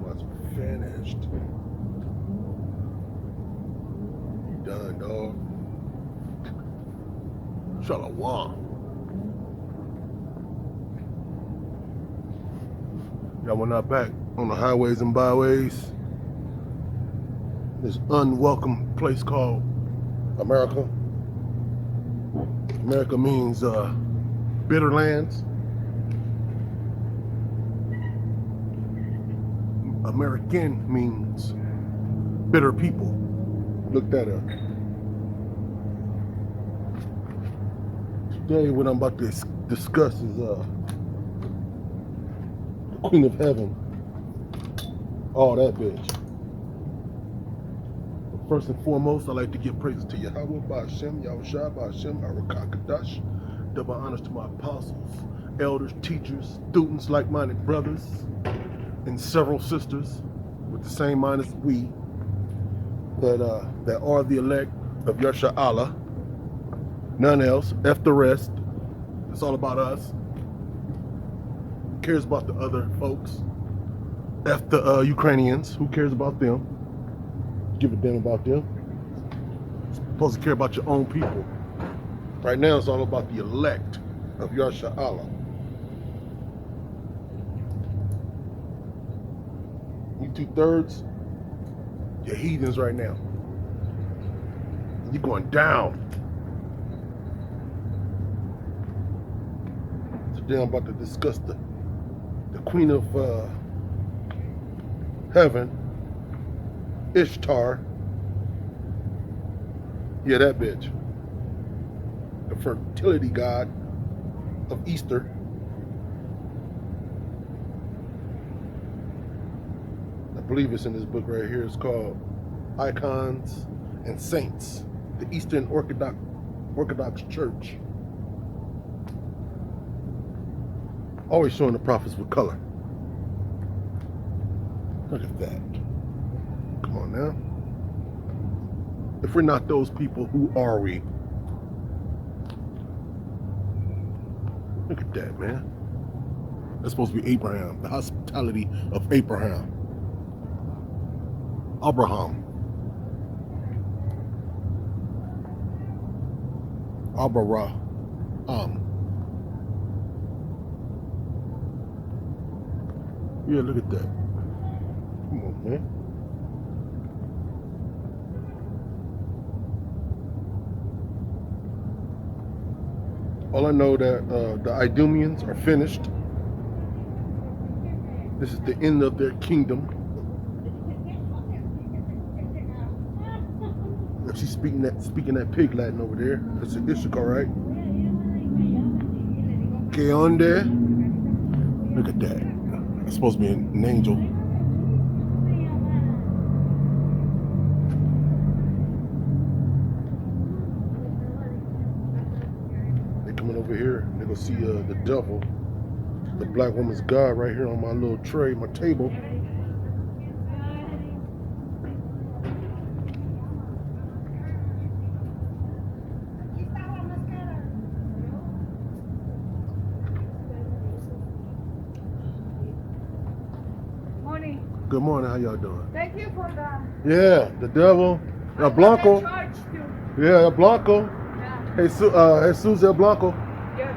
was finished. You done, dog. Shalom. Y'all were not back on the highways and byways. This unwelcome place called America. America means bitter lands. American means bitter people. Look that up. Today what I'm about to discuss is the Queen of Heaven. All that bitch. But first and foremost, I'd like to give praises to Yahweh, Ba'ashem, Yahushua, Ba'ashem, Arakakadash. Double honors to my apostles, elders, teachers, students, like-minded brothers, and several sisters with the same mind as we that are the elect of Yasha Allah. None else. F the rest. It's all about us. Who cares about the other folks? F the Ukrainians. Who cares about them? Give a damn about them. You're supposed to care about your own people. Right now it's all about the elect of Yasha Allah. You 2/3, you're heathens right now. You're going down. Today I'm about to discuss the Queen of Heaven, Ishtar. Yeah, that bitch. The fertility god of Easter. I believe it's in this book right here. It's called Icons and Saints, the Eastern Orthodox Church. Always showing the prophets with color. Look at that. Come on now. If we're not those people, who are we? Look at that, man. That's supposed to be Abraham, the hospitality of Abraham. Abraham. Yeah, look at that. Come on, man. All I know that the Idumeans are finished. This is the end of their kingdom. She's speaking that pig Latin over there. That's an Issachar, right? Que onda? Look at that. That's supposed to be an angel. They're coming over here. They're gonna see the devil, the black woman's god, right here on my little tray, my table. Good morning, how y'all doing? Thank you for the... Yeah, the devil, Blanco. Yeah, Blanco. Yeah. Jesus El Blanco. Yeah.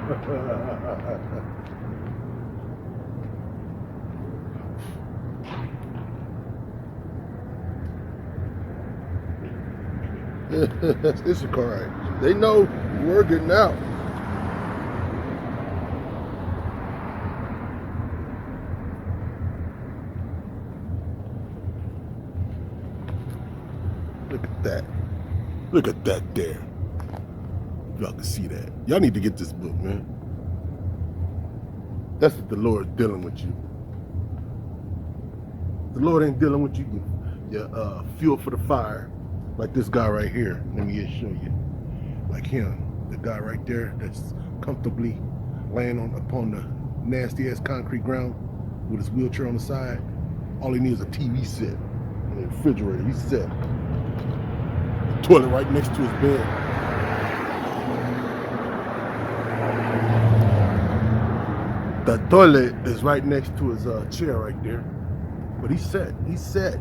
That's Issachar, right? They know we're getting out. Look at that. Look at that there. Y'all can see that. Y'all need to get this book, man. That's what the Lord's dealing with you. The Lord ain't dealing with you. Your fuel for the fire. Like this guy right here. Let me just show you. Like him. The guy right there that's comfortably laying upon the nasty ass concrete ground with his wheelchair on the side. All he needs is a TV set and a refrigerator. He's set. Toilet right next to his bed. The toilet is right next to his chair right there. But he's set. He's set.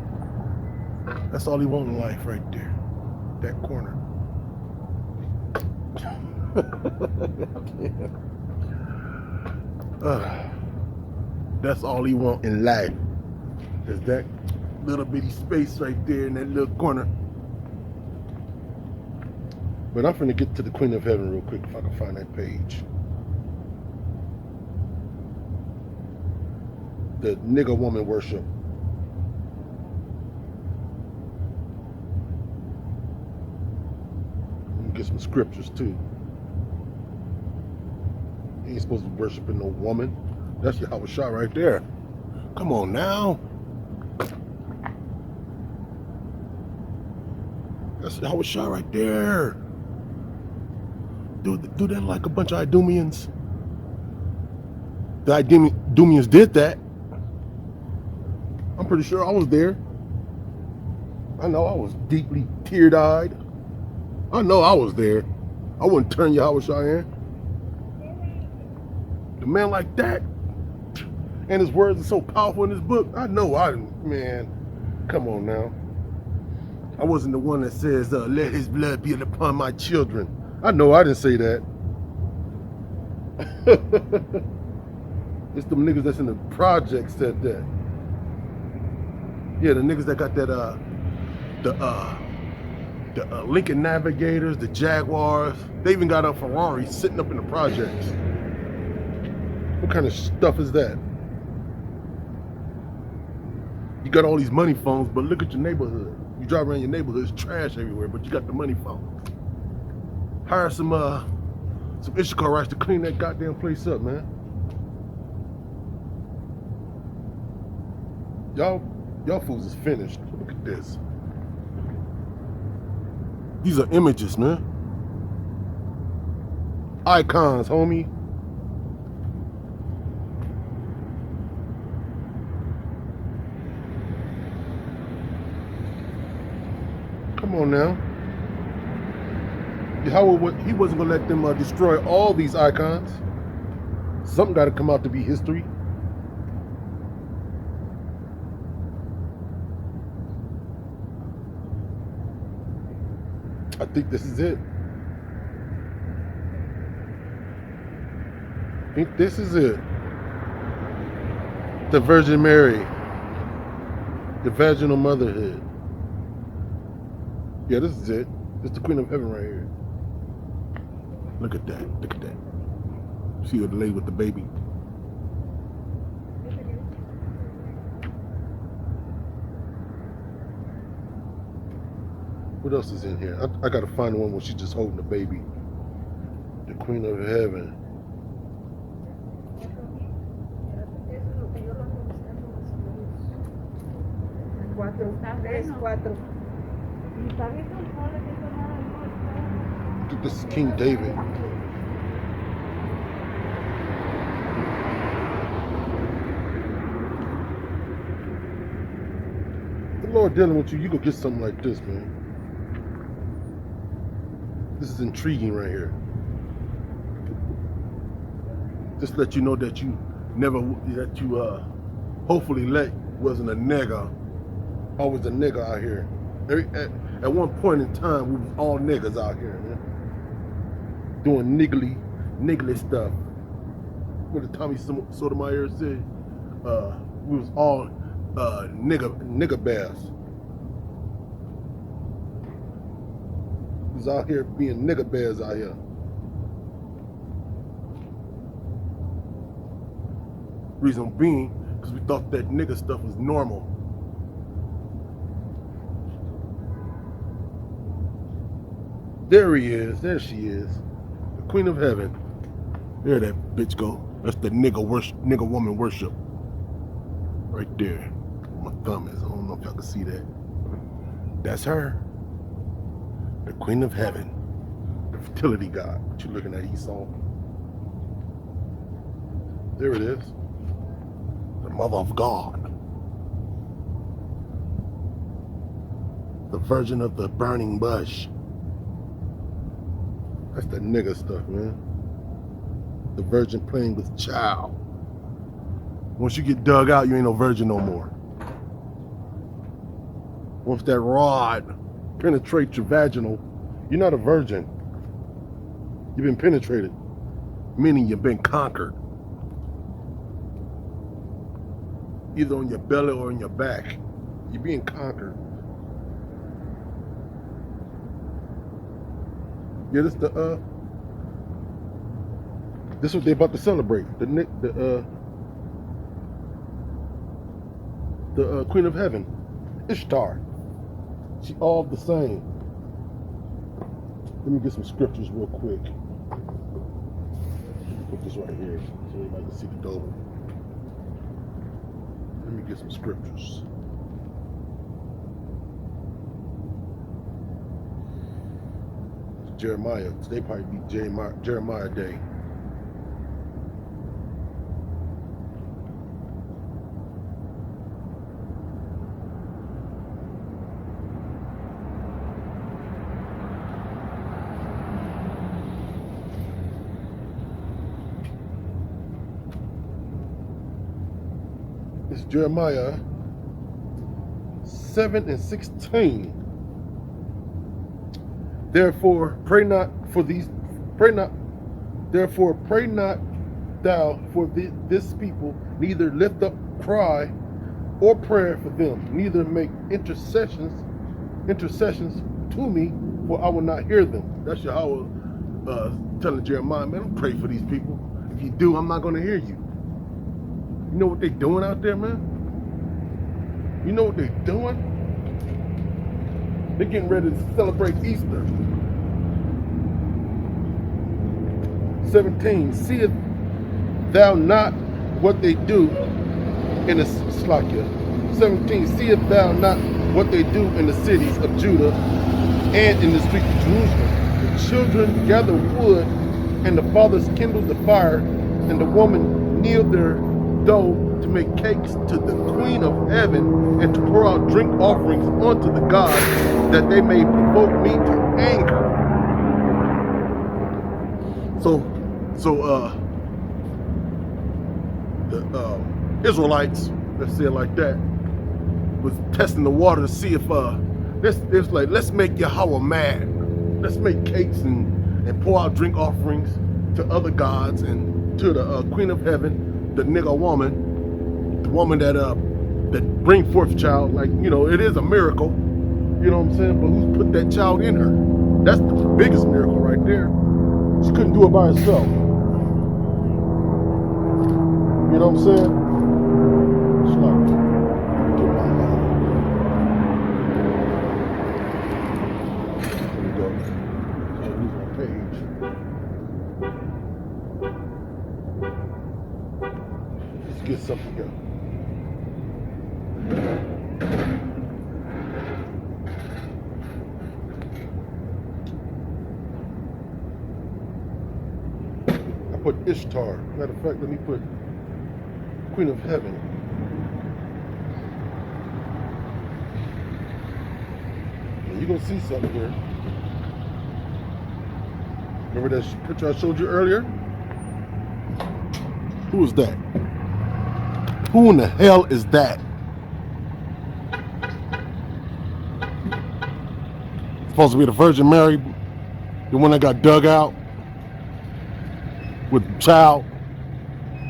That's all he wants in life right there. That corner. That's all he wants in life. Is that little bitty space right there in that little corner. But I'm finna get to the Queen of Heaven real quick if I can find that page. The nigga woman worship. Let me get some scriptures too. You ain't supposed to be worshiping no woman. That's Yahweh Shah right there. Come on now. That's Yahweh Shah right there. Do that like a bunch of Idumeans. The Idumeans did that. I'm pretty sure I was there. I know I was deeply tear-eyed. I know I was there. I wouldn't turn Yahweh Shah in. The man like that, and his words are so powerful in his book. I know I didn't, man. Come on now. I wasn't the one that says, let his blood be upon my children. I know I didn't say that. It's them niggas that's in the project said that. Yeah, the niggas that got that, the Lincoln Navigators, the Jaguars. They even got a Ferrari sitting up in the projects. What kind of stuff is that? You got all these money phones, but look at your neighborhood. You drive around your neighborhood, it's trash everywhere, but you got the money phone. Hire some Ishikarites to clean that goddamn place up, man. Y'all fools is finished. Look at this. These are images, man. Icons, homie. Come on now. Yahweh, he wasn't going to let them destroy all these icons. Something got to come out to be history. I think this is it. I think this is it. The Virgin Mary. The vaginal motherhood. Yeah, this is it. This is the Queen of Heaven right here. Look at that. Look at that. See the lady with the baby. What else is in here? I gotta find the one where she's just holding the baby. The Queen of Heaven. I think this is King David. The Lord dealing with you, you go get something like this, man. This is intriguing right here. Just let you know that you hopefully wasn't a nigga. Always a nigga out here. At one point in time, we was all niggas out here, man. Doing niggly stuff. What did Tommy Sotomayor say? We was all nigga bears. We was out here being nigga bears out here. Reason being, because we thought that nigga stuff was normal. There he is. There she is. The Queen of Heaven. There that bitch go. That's the nigga woman worship. Right there. Where my thumb is. I don't know if y'all can see that. That's her. The Queen of Heaven. The fertility god. What you looking at, Esau? There it is. The Mother of God. The Virgin of the Burning Bush. That's that nigga stuff, man. The virgin playing with child. Once you get dug out, you ain't no virgin no more. Once that rod penetrates your vaginal, you're not a virgin. You've been penetrated, meaning you've been conquered. Either on your belly or on your back. You're being conquered. Yeah, this is what they're about to celebrate. The Queen of Heaven, Ishtar. She all the same. Let me get some scriptures real quick. Let me put this right here so everybody can see the double. Let me get some scriptures. Jeremiah. Today probably be Jeremiah Day. It's Jeremiah 7:16. Therefore pray not thou for this people, neither lift up cry or prayer for them, neither make intercessions to me, for I will not hear them. That's Yahweh telling Jeremiah, man, don't pray for these people. If you do, I'm not going to hear you. You know what they're doing out there, man? You know what they're doing? They're getting ready to celebrate Easter. 17, seest thou not what they do in the Slakia? 17, seest thou not what they do in the cities of Judah and in the streets of Jerusalem? The children gather wood, and the fathers kindle the fire, and the woman knead their dough to make cakes to the Queen of Heaven, and to pour out drink offerings unto the gods, that they may provoke me to anger. So the Israelites, let's say it like that, was testing the water to see if it's like, let's make Yahweh mad. Let's make cakes and pour out drink offerings to other gods and to the Queen of Heaven, the nigga woman, the woman that bring forth child. Like, you know, it is a miracle. You know what I'm saying? But who's put that child in her? That's the biggest miracle right there. She couldn't do it by herself. You know what I'm saying? It's like, get my mind. There we go. I'll lose my page. Let's get something here. I put Ishtar. Matter of fact, let me put Queen of Heaven. And you're going to see something here. Remember that picture I showed you earlier? Who is that? Who in the hell is that? Supposed to be the Virgin Mary, the one that got dug out with child.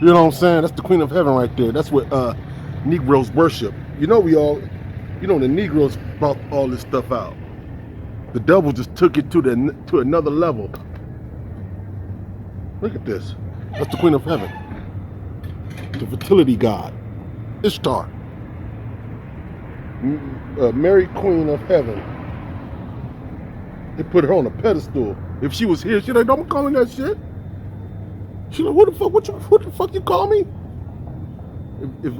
You know what I'm saying? That's the Queen of Heaven right there. That's what Negroes worship. You know the Negroes brought all this stuff out. The devil just took it to another level. Look at this. That's the Queen of Heaven. The fertility god, Ishtar. Mary, Queen of Heaven. They put her on a pedestal. If she was here, she'd like, don't call me that shit. She's like, what the fuck you call me? If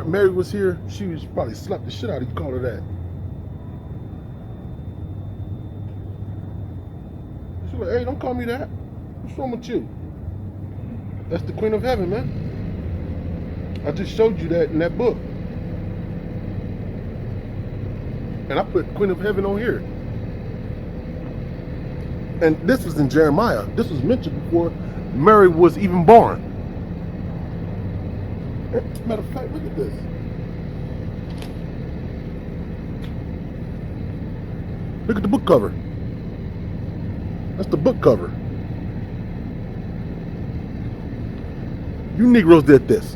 Mary was here, she would probably slap the shit out of you, call her that. She's like, hey, don't call me that. What's wrong with you? That's the Queen of Heaven, man. I just showed you that in that book. And I put Queen of Heaven on here. And this was in Jeremiah. This was mentioned before Mary was even born. Matter of fact, look at this. Look at the book cover. That's the book cover. You Negroes did this.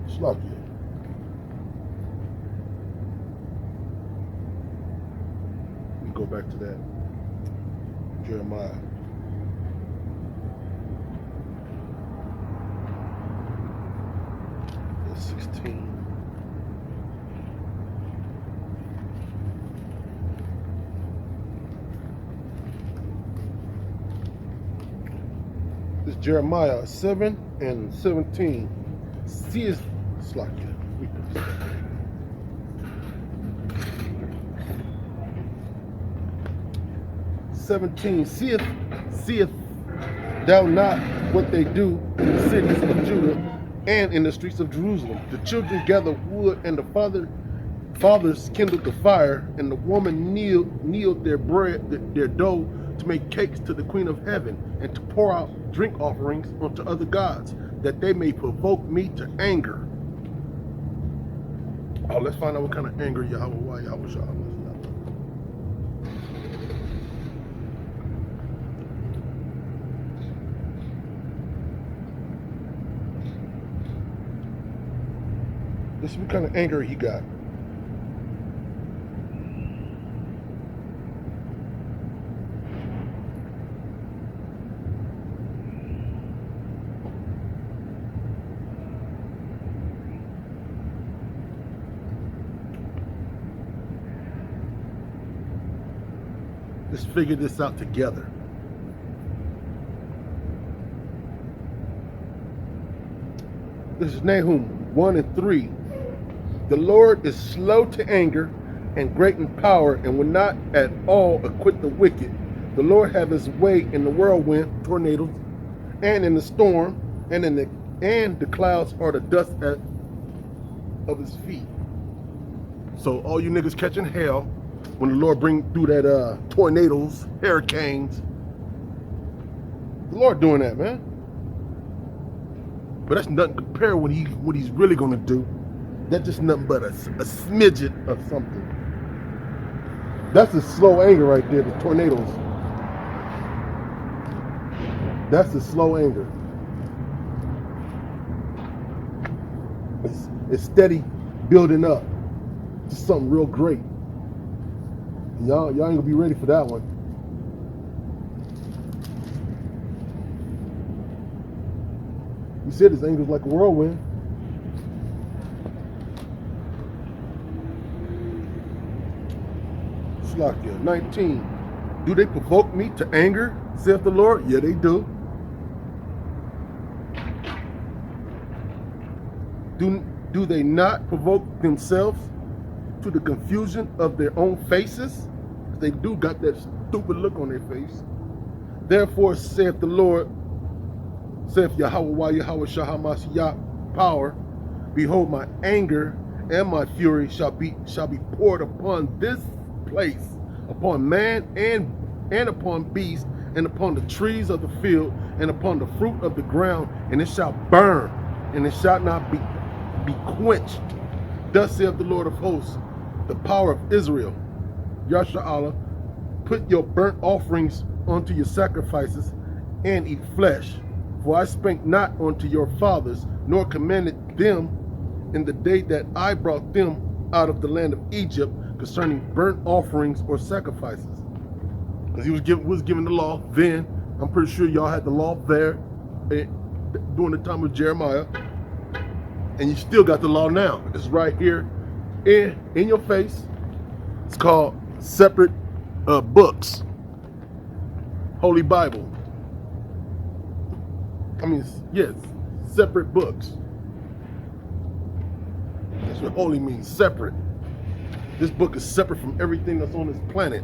Slakia. Let me go back to that. Jeremiah. Verse 16. This is Jeremiah 7 and 17. See his Slakia. 17. Seeth thou not what they do in the cities of Judah and in the streets of Jerusalem? The children gather wood, and the fathers kindled the fire, and the woman kneaded their bread, their dough, to make cakes to the Queen of Heaven, and to pour out drink offerings unto other gods, that they may provoke me to anger. Oh, let's find out what kind of anger Yahweh Shah. This is what kind of anger he got. Let's figure this out together. This is Nahum 1 and 3. The Lord is slow to anger and great in power, and will not at all acquit the wicked. The Lord have his way in the whirlwind, tornadoes, and in the storm, and the clouds are the dust of his feet. So all you niggas catching hell, when the Lord bring through that tornadoes, hurricanes, the Lord doing that, man. But that's nothing compared to what he's really gonna do. That's just nothing but a smidget of something. That's the slow anger right there, the tornadoes. That's the slow anger. It's steady building up to something real great. Y'all ain't gonna be ready for that one. He said his anger's like a whirlwind. Slakia 19. Do they provoke me to anger, saith the Lord? Yeah, they do. Do they not provoke themselves to the confusion of their own faces? They do got that stupid look on their face. Therefore, saith the Lord, saith Yahweh Shahamasiyah power, behold, my anger and my fury shall be poured upon this place, upon man and upon beast, and upon the trees of the field, and upon the fruit of the ground, and it shall burn, and it shall not be quenched. Thus saith the Lord of hosts, the power of Israel, Yasha'Allah, put your burnt offerings unto your sacrifices, and eat flesh. For I spake not unto your fathers, nor commanded them in the day that I brought them out of the land of Egypt, concerning burnt offerings or sacrifices. Because he was given the law then. I'm pretty sure y'all had the law there during the time of Jeremiah. And you still got the law now. It's right here in your face. It's called separate books. Holy Bible. I mean, yes, separate books. That's what holy means, separate. This book is separate from everything that's on this planet.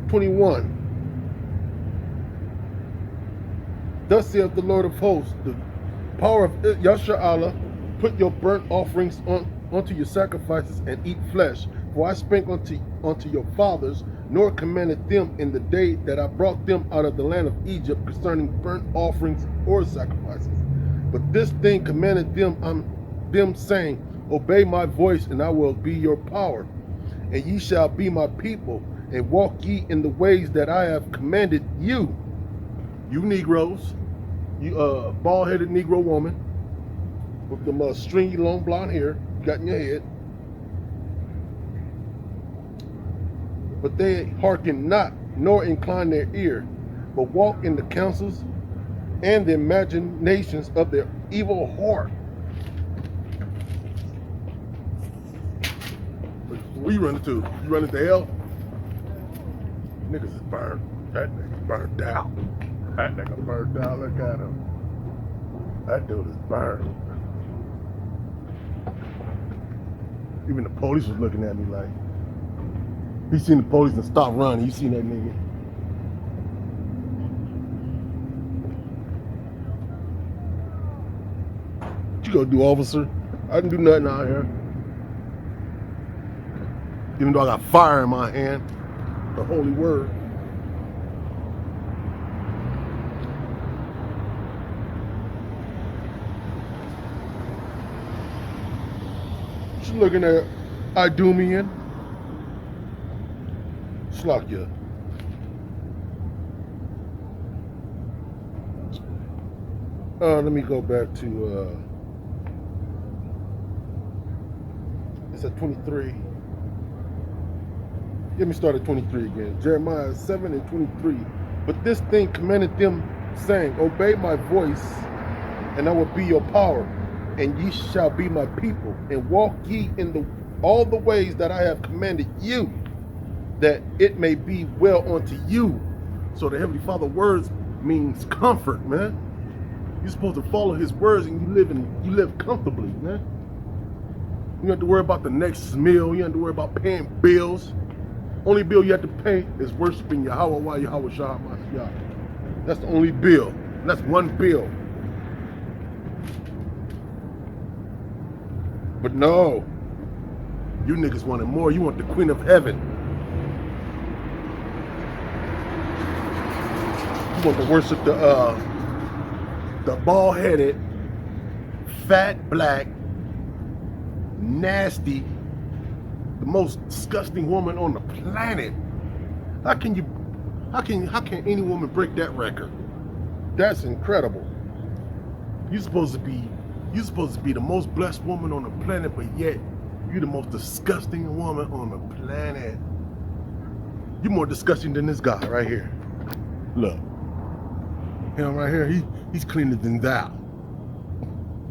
"21. Thus saith the Lord of hosts, the power of Yasha'Allah, put your burnt offerings onto your sacrifices, and eat flesh. For I spake unto your fathers, nor commanded them in the day that I brought them out of the land of Egypt concerning burnt offerings or sacrifices. But this thing commanded them saying, Obey my voice, and I will be your power, and ye shall be my people, and walk ye in the ways that I have commanded you. You Negroes, you bald-headed Negro woman with the stringy long blonde hair you got in your head. But they hearken not, nor incline their ear, but walk in the counsels and the imaginations of their evil heart. Where you running to? You running to hell? Niggas is burned. That nigga's burned out. That nigga burned out. Look at him. That dude is burned. Even the police was looking at me like, he seen the police and stopped running. You seen that nigga? What you gonna do, officer? I didn't do nothing out here. Even though I got fire in my hand, the holy word. Just looking at Idumean. Slakia. Let me go back to it's at 23. Let me start at 23 again. Jeremiah 7 and 23. But this thing commanded them, saying, Obey my voice, and I will be your power, and ye shall be my people, and walk ye in all the ways that I have commanded you, that it may be well unto you. So the Heavenly Father words means comfort, man. You're supposed to follow his words, and you live comfortably, man. You don't have to worry about the next meal. You don't have to worry about paying bills. Only bill you have to pay is worshiping Yahweh while Yahweh Shah Mashiach. That's the only bill. That's one bill. But no, you niggas wanted more. You want the Queen of Heaven. You want to worship the bald-headed, fat, black, nasty, the most disgusting woman on the planet. How can any woman break that record? That's incredible. You're supposed to be the most blessed woman on the planet, but yet you're the most disgusting woman on the planet. You're more disgusting than this guy right here. Look. Him right here, he's cleaner than thou.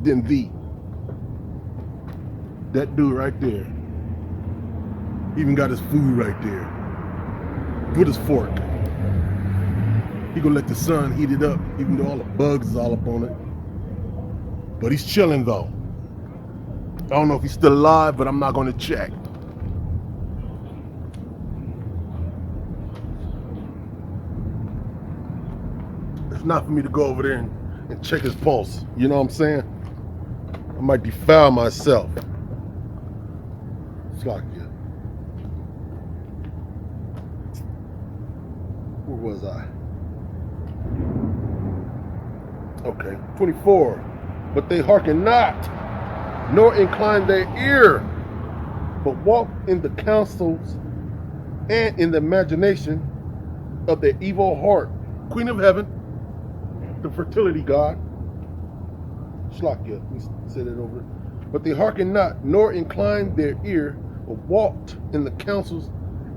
Than thee. That dude right there. Even got his food right there. With his fork. He gonna let the sun heat it up, even though all the bugs is all up on it. But he's chilling though. I don't know if he's still alive, but I'm not gonna check. It's not for me to go over there and check his pulse. You know what I'm saying? I might defile myself. It's like, yeah. Where was I? Okay, 24. But they hearken not, nor incline their ear, but walk in the counsels and in the imagination of their evil heart. Queen of Heaven, the fertility god. Shlakia, we said it over. But they hearken not, nor incline their ear, but walked in the counsels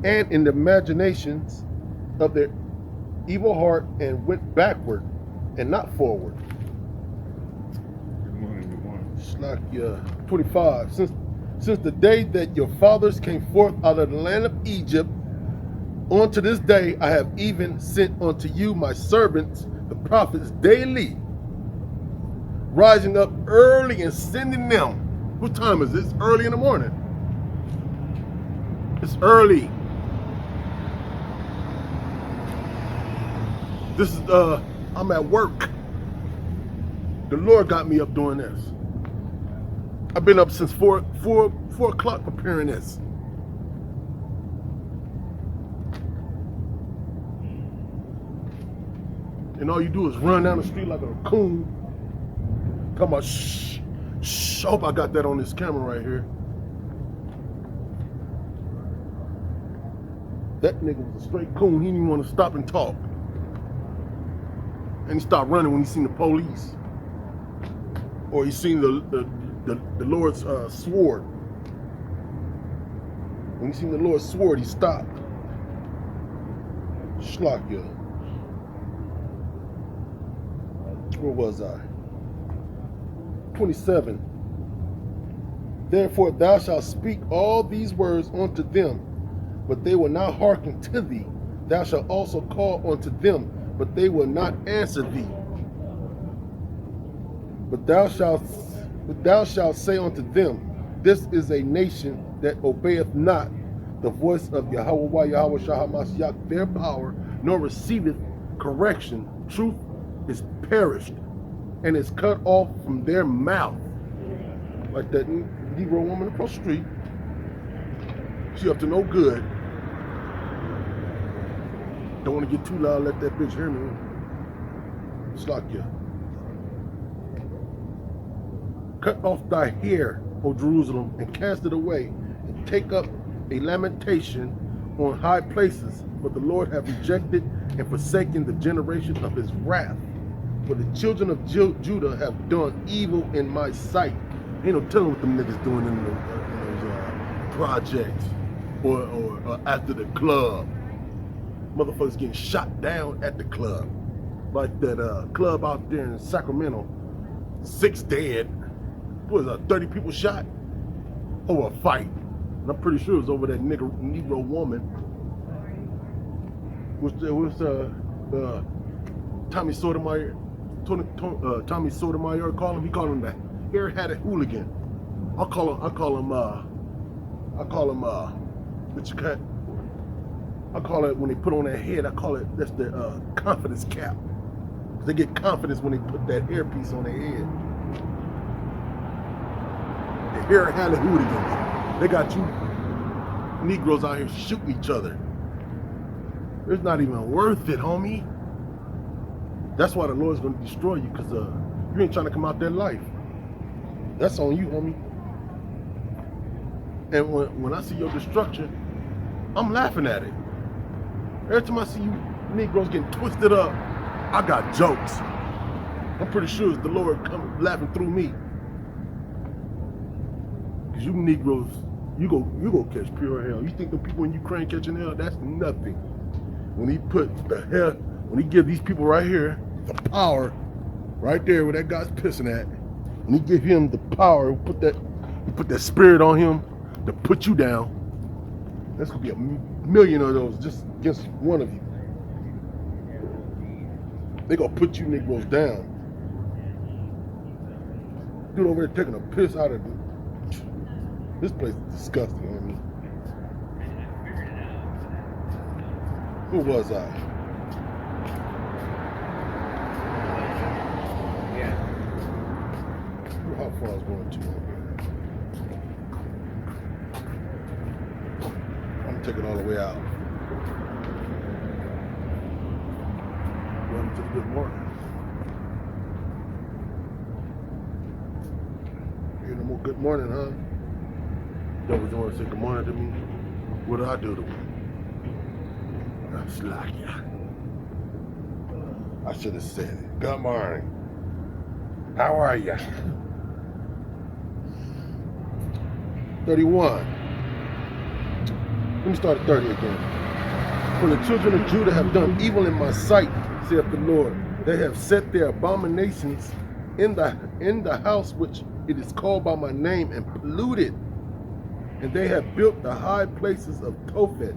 and in the imaginations of their evil heart, and went backward and not forward. Good morning. Shlakia 25. Since the day that your fathers came forth out of the land of Egypt, unto this day I have even sent unto you my servants, the prophets, daily, rising up early and sending them. What time is it? It's early in the morning. It's early. This is I'm at work. The Lord got me up doing this. I've been up since 4 o'clock preparing this. and all you do is run down the street like a coon. Talking about shh, shh. I hope I got that on this camera right here. That nigga was a straight coon. He didn't even want to stop and talk. And he stopped running when he seen the police. Or he seen the Lord's sword. When he seen the Lord's sword, he stopped. Shlakia. Where was I? 27. Therefore thou shalt speak all these words unto them, but they will not hearken to thee. Thou shalt also call unto them, but they will not answer thee. But thou shalt say unto them, this is a nation that obeyeth not the voice of Yahweh Shah Hamashiach, their power, nor receiveth correction. Truth is perished and is cut off from their mouth. Like that Negro woman across the street. She up to no good. Don't want to get too loud, let that bitch hear me. Slakia. Cut off thy hair, O Jerusalem, and cast it away, and take up a lamentation on high places, for the Lord hath rejected and forsaken the generation of his wrath. For the children of Judah have done evil in my sight. Ain't no telling what them niggas doing in those projects or after the club. Motherfuckers getting shot down at the club. Like that club out there in Sacramento. 6 dead. What was that, 30 people shot? Over a fight. And I'm pretty sure it was over that Negro woman. Tommy Sotomayor. Tommy Sotomayor call him. He called him the hair-hatted hooligan. I call him I call it when they put on their head. I call it that's the confidence cap. They get confidence when they put that hairpiece on their head. The hair-hatted hooligans. They got you Negroes out here shooting each other. It's not even worth it, homie. That's why the Lord's gonna destroy you, because you ain't trying to come out that life. That's on you, homie. And when I see your destruction, I'm laughing at it. Every time I see you Negroes getting twisted up, I got jokes. I'm pretty sure it's the Lord coming laughing through me. Because you Negroes, you go catch pure hell. You think the people in Ukraine catching hell? That's nothing. When he put when he give these people right here the power, right there where that guy's pissing at, when he give him the power, put that spirit on him to put you down, that's gonna be a million of those just against one of you. They gonna put you Negroes down. Dude over there taking a piss out of this place is disgusting. I mean, who was I? How far I was going to. I'm taking it all the way out. Welcome to the good morning. You no more good morning, huh? Don't want to say good morning to me. What do I do to him? I'm slack. I should have said it. Good morning. How are you? 31. Let me start at 30 again. For the children of Judah have done evil in my sight, saith the Lord. They have set their abominations in the house which it is called by my name, and polluted. And they have built the high places of Tophet,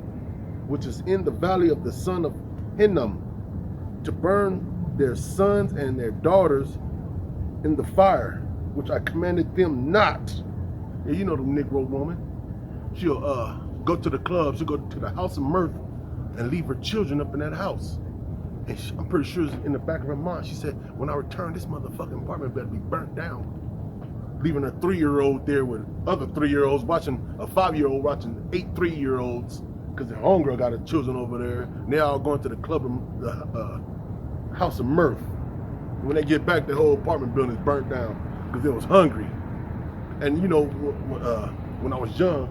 which is in the valley of the son of Hinnom, to burn their sons and their daughters in the fire, which I commanded them not. Yeah, you know the Negro woman. She'll go to the club, she'll go to the house of mirth and leave her children up in that house. And I'm pretty sure in the back of her mind, she said, when I return, this motherfucking apartment better be burnt down. Leaving a 3-year-old there with other 3-year-olds watching a 5-year-old watching 8 3-year-olds, because their homegirl got her children over there. And they all going to the club, the House of Mirth. When they get back, the whole apartment building is burnt down because they was hungry. And you know, when I was young,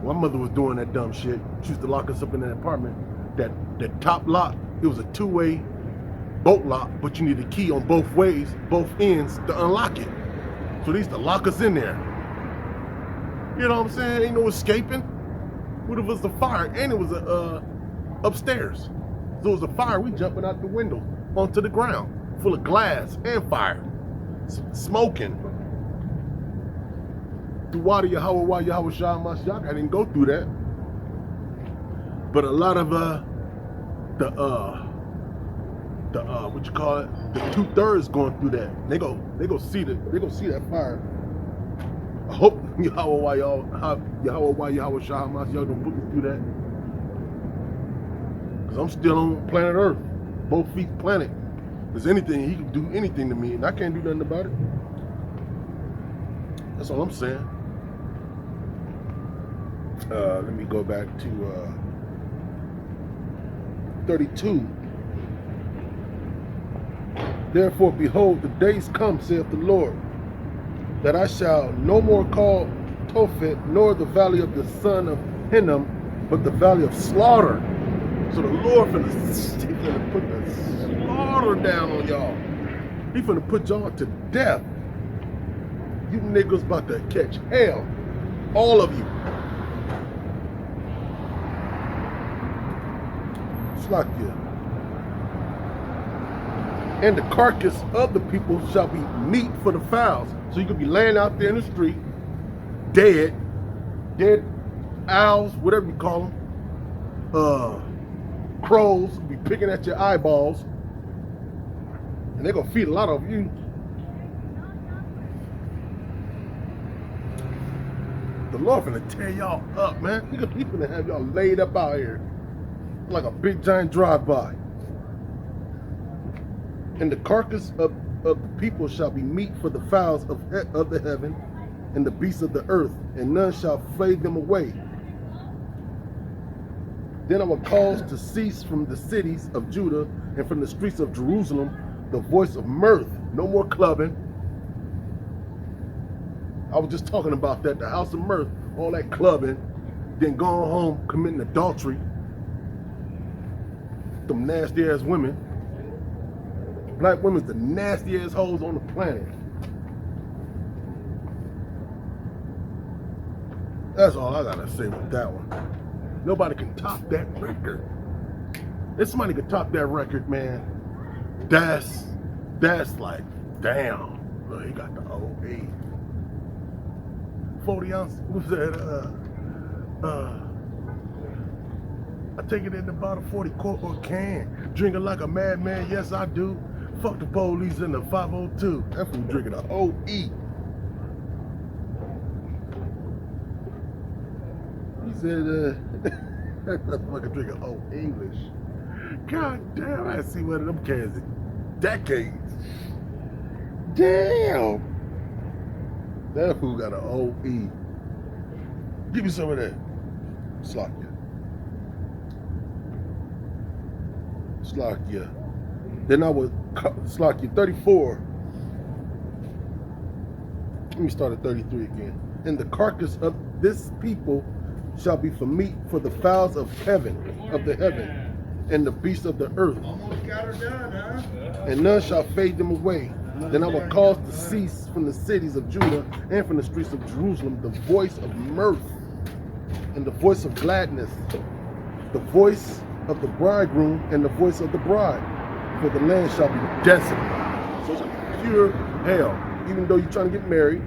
my mother was doing that dumb shit. She used to lock us up in that apartment. That top lock, it was a two-way bolt lock, but you need a key on both ways, both ends to unlock it. So they used to lock us in there. You know what I'm saying? Ain't no escaping. What if it was a fire? And it was upstairs. So it was a fire. We jumping out the window onto the ground, full of glass and fire, smoking. Through water, Yahweh Shah Mashiach. I didn't go through that. But a lot of what you call it? The 2/3 going through that. They go see that fire. I hope Yahweh Shah Mashiach don't put me through that. Cause I'm still on planet Earth, both feet planet. If there's anything, he can do anything to me, and I can't do nothing about it. That's all I'm saying. Let me go back to 32. Therefore, behold, the days come, saith the Lord, that I shall no more call Tophet, nor the valley of the son of Hinnom, but the valley of slaughter. So the Lord finna put the slaughter down on y'all. He finna put y'all to death. You niggas about to catch hell. All of you. It's like you. And the carcass of the people shall be meat for the fowls. So you could be laying out there in the street, dead owls, whatever you call them, crows be picking at your eyeballs, and they're gonna feed a lot of you. The Lord finna tear y'all up, man. He finna have y'all laid up out here like a big giant drive-by. And the carcass of the people shall be meat for the fowls of the heaven and the beasts of the earth, and none shall flay them away. Then I will cause to cease from the cities of Judah and from the streets of Jerusalem the voice of mirth. No more clubbing. I was just talking about that, the house of mirth, all that clubbing, then going home committing adultery. Them nasty ass women. Black women's the nastiest hoes on the planet. That's all I gotta say with that one. Nobody can top that record. If somebody can top that record, man, that's like, damn. Look, he got the OE. 40 ounce, what's that? I take it in about a 40 quart or can. Drinking like a madman, yes I do. Fuck the police in the 502. That fool drinking an OE. He said, that motherfucker drinking old English. God damn, I see one of them cans in decades. Damn. That fool got an OE. Give me some of that. Slakia. Slakia. Then I would Slakia 34. Let me start at 33 again. And the carcass of this people shall be for meat for the fowls of heaven, and the beasts of the earth. Almost got her done, huh? And none shall fade them away. Then I will cause to cease from the cities of Judah and from the streets of Jerusalem the voice of mirth and the voice of gladness, the voice of the bridegroom and the voice of the bride. For the land shall be desolate. So it's pure hell. Even though you're trying to get married,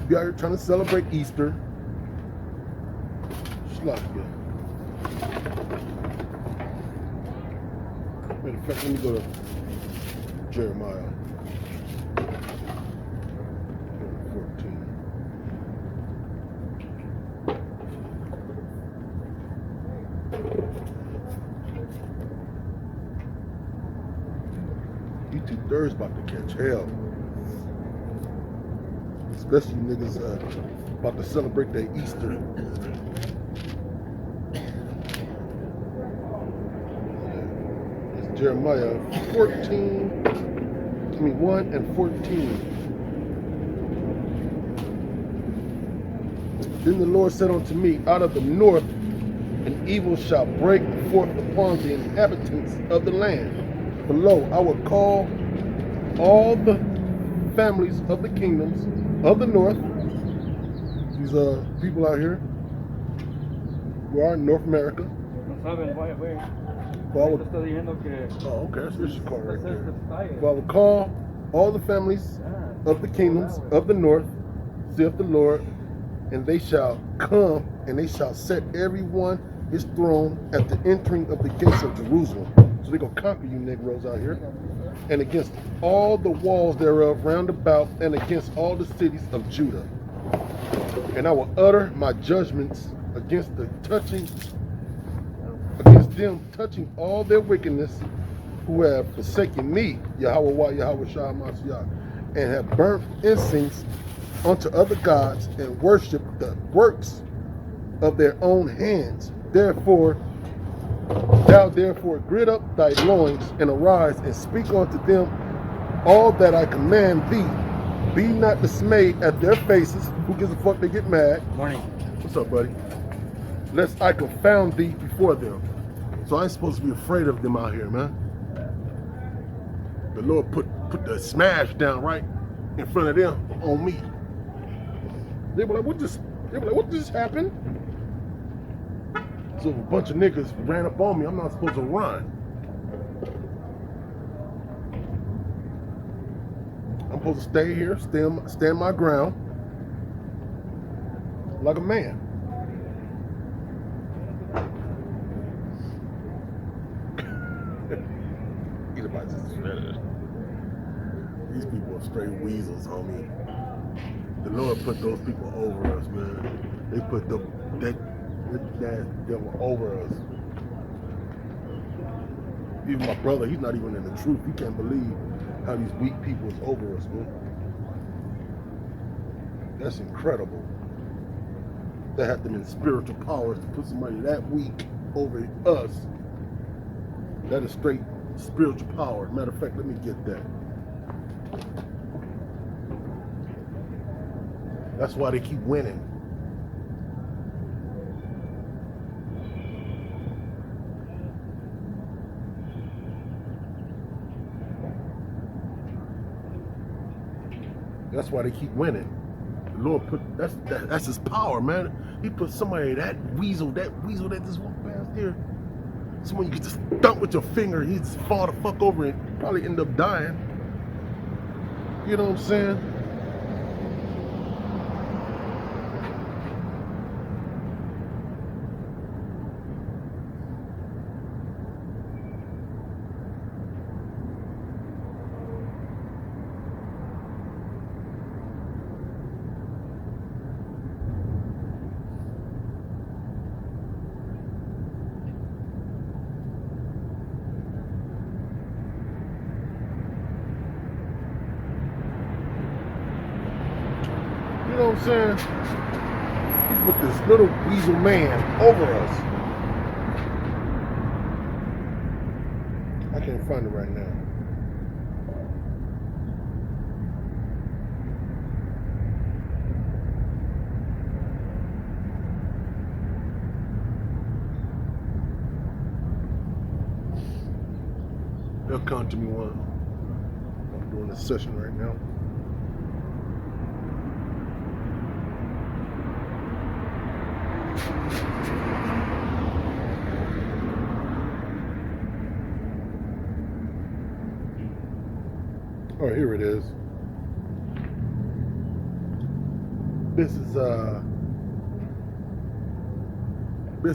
you out here trying to celebrate Easter. Slakia. Matter of fact, let me go to Jeremiah 14. You 2/3 about to catch hell. Especially you niggas about to celebrate their Easter. Jeremiah 1 and 14. Then the Lord said unto me, out of the north an evil shall break forth upon the inhabitants of the land. For lo, I will call all the families of the kingdoms of the north, these people out here who are in North America. No saben, vaya, güey. For I Te will, está diciendo que oh, okay, that's this call right ese there. es el detalle. For I will call all the families of the kingdoms of the north, saith the Lord, and they shall come, and they shall set every one his throne at the entering of the gates of Jerusalem. So they're going to conquer you Negroes out here. And against all the walls thereof round about, and against all the cities of Judah. And I will utter my judgments against them touching all their wickedness, who have forsaken me, Yahweh Shah Mashiach, and have burnt incense unto other gods, and worshipped the works of their own hands. Therefore, thou gird up thy loins, and arise, and speak unto them all that I command thee. Be not dismayed at their faces. Who gives a fuck? They get mad. Morning. What's up, buddy? Lest I confound thee before them. So I ain't supposed to be afraid of them out here, man. The Lord put the smash down right in front of them on me. They were like, what just happened? So a bunch of niggas ran up on me. I'm not supposed to run. I'm supposed to stay here, stand my ground like a man. These people are straight weasels, homie. The Lord put those people over us, man. They put that devil over us. Even my brother, he's not even in the truth. He can't believe how these weak people is over us, man. That's incredible. They have them in spiritual powers to put somebody that weak over us. That is straight spiritual power. Matter of fact, let me get that. That's why they keep winning. That's why they keep winning. The Lord put that's his power, man. He put somebody that weasel that just walked past here. Someone you could just thump with your finger, he'd just fall the fuck over and probably end up dying. You know what I'm saying? You know what I'm saying? He put this little weasel man over us. I can't find it right now. They'll come to me one. I'm doing a session right now. Oh, here it is. This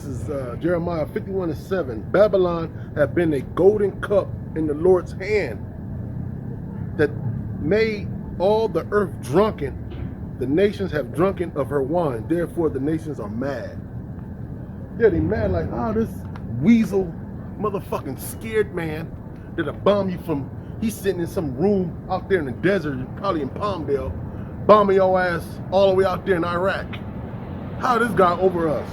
is Jeremiah 51:7. Babylon had been a golden cup in the Lord's hand that made all the earth drunken. The nations have drunken of her wine. Therefore, the nations are mad. Yeah, they mad like, this weasel, motherfucking scared man that'll bomb you from. He's sitting in some room out there in the desert, probably in Palmdale, bombing your ass all the way out there in Iraq. How this guy over us?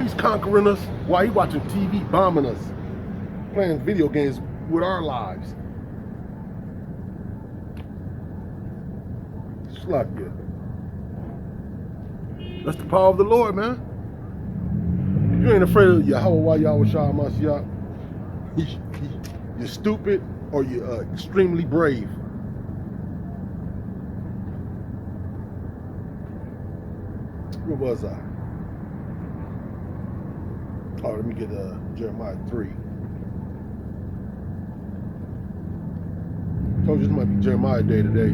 He's conquering us while he's watching TV, bombing us, playing video games with our lives. Slakia. That's the power of the Lord, man. You ain't afraid of Yahweh Shah Mashiach. You're stupid or you're extremely brave. Where was I? Oh, let me get Jeremiah 3. Told you this might be Jeremiah day today.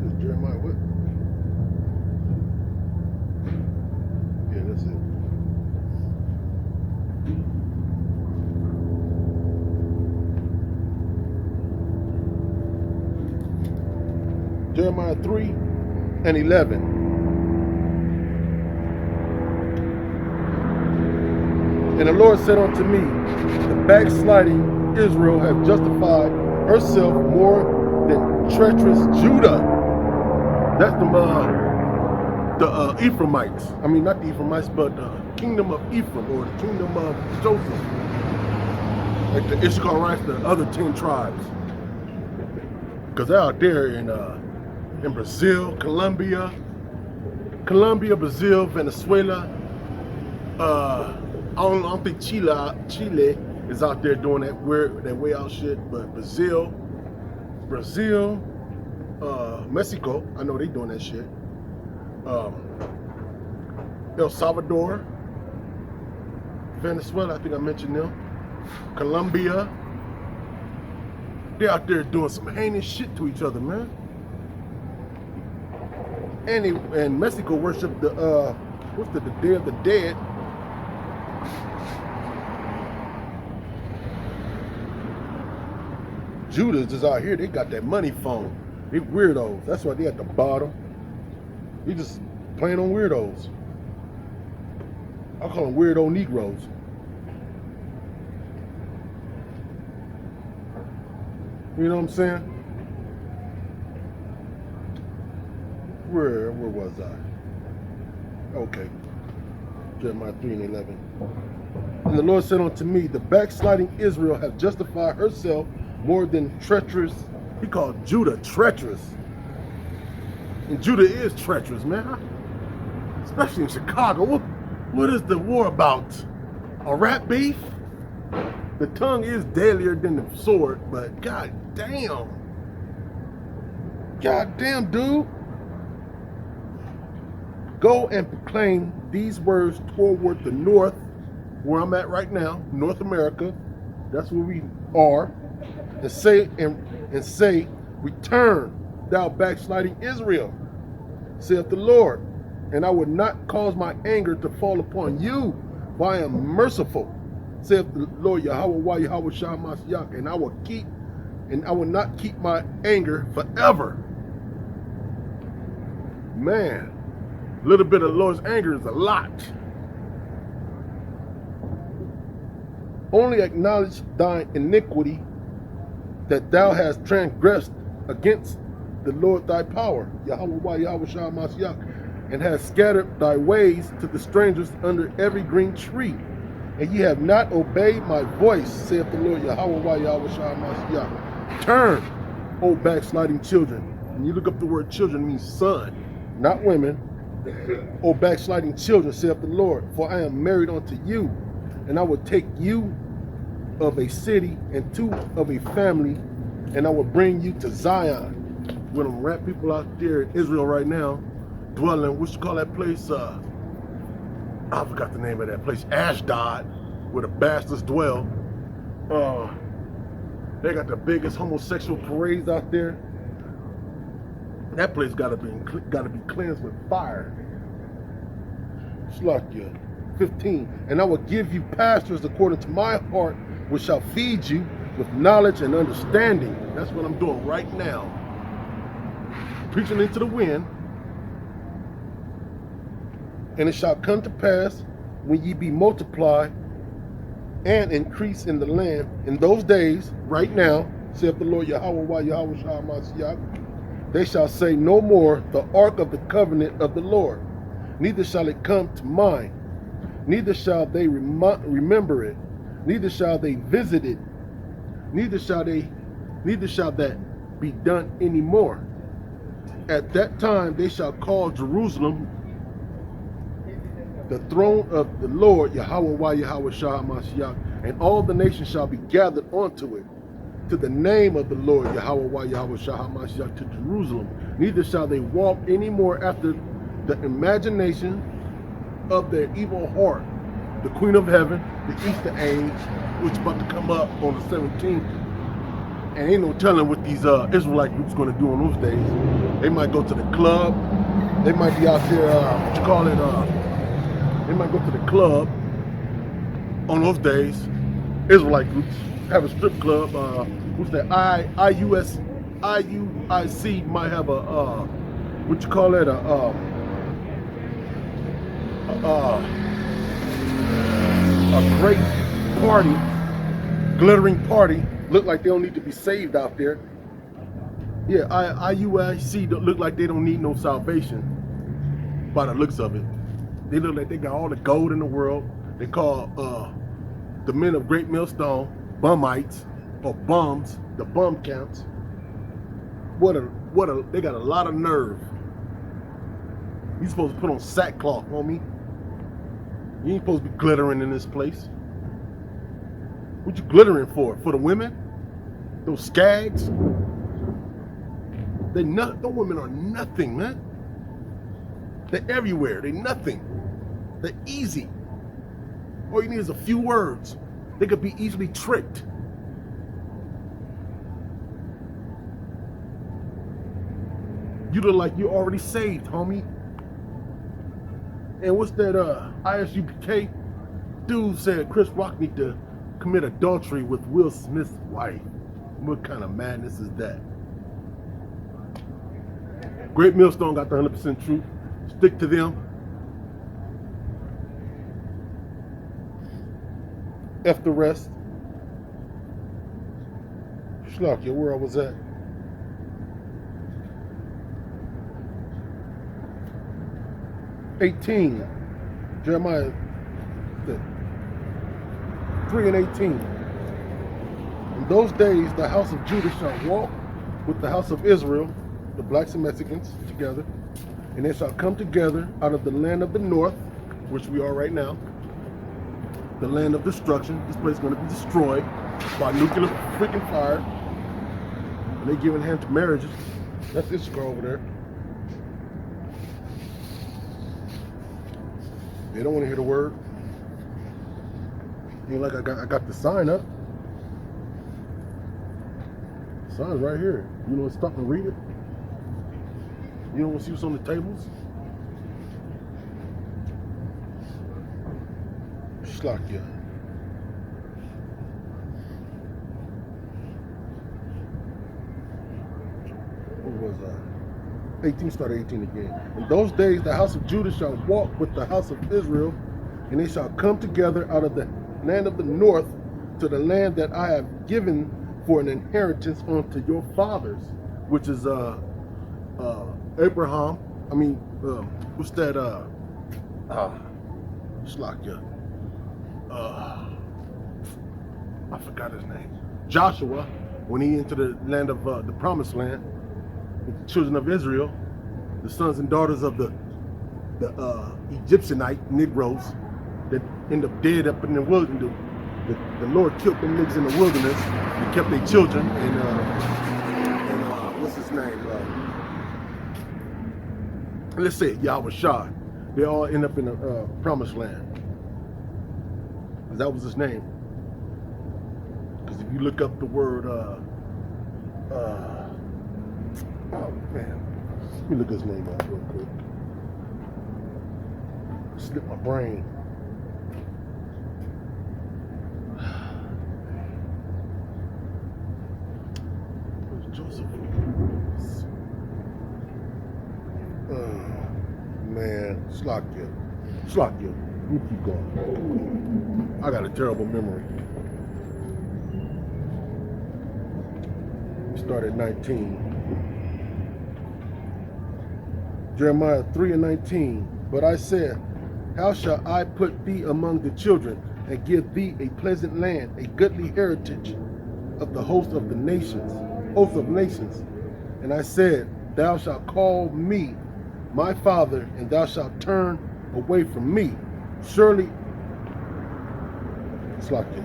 This is Jeremiah what? Yeah, that's it. Jeremiah 3 and 11. And the Lord said unto me, the backsliding Israel have justified herself more than treacherous Judah. That's the Ephraimites. I mean, not the Ephraimites, but the kingdom of Ephraim or the kingdom of Joseph. Like the Issacharites, the other 10 tribes. Because they're out there in Brazil, Colombia, Brazil, Venezuela. I don't think Chile is out there doing that way out shit, but Brazil, Mexico, I know they doing that shit. El Salvador, Venezuela, I think I mentioned them. Colombia, they're out there doing some heinous shit to each other, man. And Mexico worship the Day of the Dead. Judas is out here, they got that money phone. They weirdos. That's why they at the bottom. They just playing on weirdos. I call them weirdo Negroes. You know what I'm saying? Where was I? Okay. Jeremiah 3 and 11. And the Lord said unto me, the backsliding Israel hath justified herself more than treacherous. He called Judah treacherous. And Judah is treacherous, man. Especially in Chicago. What is the war about? A rat beef? The tongue is deadlier than the sword, but god damn. God damn, dude. Go and proclaim these words toward the north, where I'm at right now, North America. That's where we are. And say, return, thou backsliding Israel, saith the Lord, and I would not cause my anger to fall upon you, for I am merciful, saith the Lord Yahweh Shah Mashiach, and I will not keep my anger forever. Man, a little bit of the Lord's anger is a lot. Only acknowledge thine iniquity, that thou hast transgressed against the Lord thy power, Yahweh Shah Mashiach, and hast scattered thy ways to the strangers under every green tree. And ye have not obeyed my voice, saith the Lord Yahweh Shah Mashiach. Turn, O backsliding children. And you look up the word children, it means son, not women. O backsliding children, saith the Lord, for I am married unto you, and I will take you of a city and two of a family, and I will bring you to Zion. With them rat people out there in Israel right now, dwelling, what you call that place? I forgot the name of that place. Ashdod, where the bastards dwell. They got the biggest homosexual parades out there. That place gotta be cleansed with fire. Slakia 15. And I will give you pastors according to my heart, which shall feed you with knowledge and understanding. That's what I'm doing right now. Preaching into the wind. And it shall come to pass, when ye be multiplied, and increase in the land in those days, right now, saith the Lord Yahweh, Yahweh Shah Mashiach, they shall say no more the ark of the covenant of the Lord, neither shall it come to mind, neither shall they remember it, neither shall they visit it, neither shall that be done anymore. At that time they shall call Jerusalem the throne of the Lord Yahweh Yahweh Shah Mashiach, and all the nations shall be gathered onto it, to the name of the Lord Yahweh Yahweh Shah Mashiach, to Jerusalem. Neither shall they walk any more after the imagination of their evil heart. The Queen of Heaven, the Easter age, which is about to come up on the 17th. And ain't no telling what these Israelite groups going to do on those days. They might go to the club. They might be out there, they might go to the club on those days. Israelite groups have a strip club. What's that? IUIC might have a a great party, glittering party. Look like they don't need to be saved out there. Yeah, IUIC look like they don't need no salvation by the looks of it. They look like they got all the gold in the world. They call the men of Great Millstone bummites or bums, the bum camps. They got a lot of nerve. You supposed to put on sackcloth, homie. You ain't supposed to be glittering in this place. What you glittering for? For the women? Those skags? Those women are nothing, man. They're everywhere. They're nothing. They're easy. All you need is a few words. They could be easily tricked. You look like you're already saved, homie. And what's that ISUPK? Dude said Chris Rock need to commit adultery with Will Smith's wife. What kind of madness is that? Great Millstone got the 100% truth. Stick to them. F the rest. Schlakia, where I was at. Jeremiah 3 and 18. In those days the house of Judah shall walk with the house of Israel, the blacks and Mexicans together, and they shall come together out of the land of the north, which we are right now, the land of destruction. This place is going to be destroyed by nuclear freaking fire. And they giving hand to marriages. That's Issachar over there. They don't want to hear the word. Ain't like I got the sign up. The sign's right here. You know, stop and read it. You don't want to see what's on the tables? Schlakia. What was that? 18, start 18 again. In those days the house of Judah shall walk with the house of Israel, and they shall come together out of the land of the north to the land that I have given for an inheritance unto your fathers, which is Abraham. I mean, what's that? Schlakia. I forgot his name. Joshua, when he entered the land of the promised land, the children of Israel, the sons and daughters of the Egyptianite Negroes that end up dead up in the wilderness. The Lord killed them niggas in the wilderness and kept their children. And what's his name? Let's say it, Yahweh Shah. They all end up in the promised land. That was his name. Because if you look up the word, oh man, let me look his name up real quick. Slipped my brain. Joseph. Man, Slakia. You keep going. I got a terrible memory. We start at 19. Jeremiah 3:19. But I said, how shall I put thee among the children and give thee a pleasant land, a goodly heritage of the host of the nations, host of nations? And I said, thou shalt call me my father, and thou shalt turn away from me. Surely, it's like it.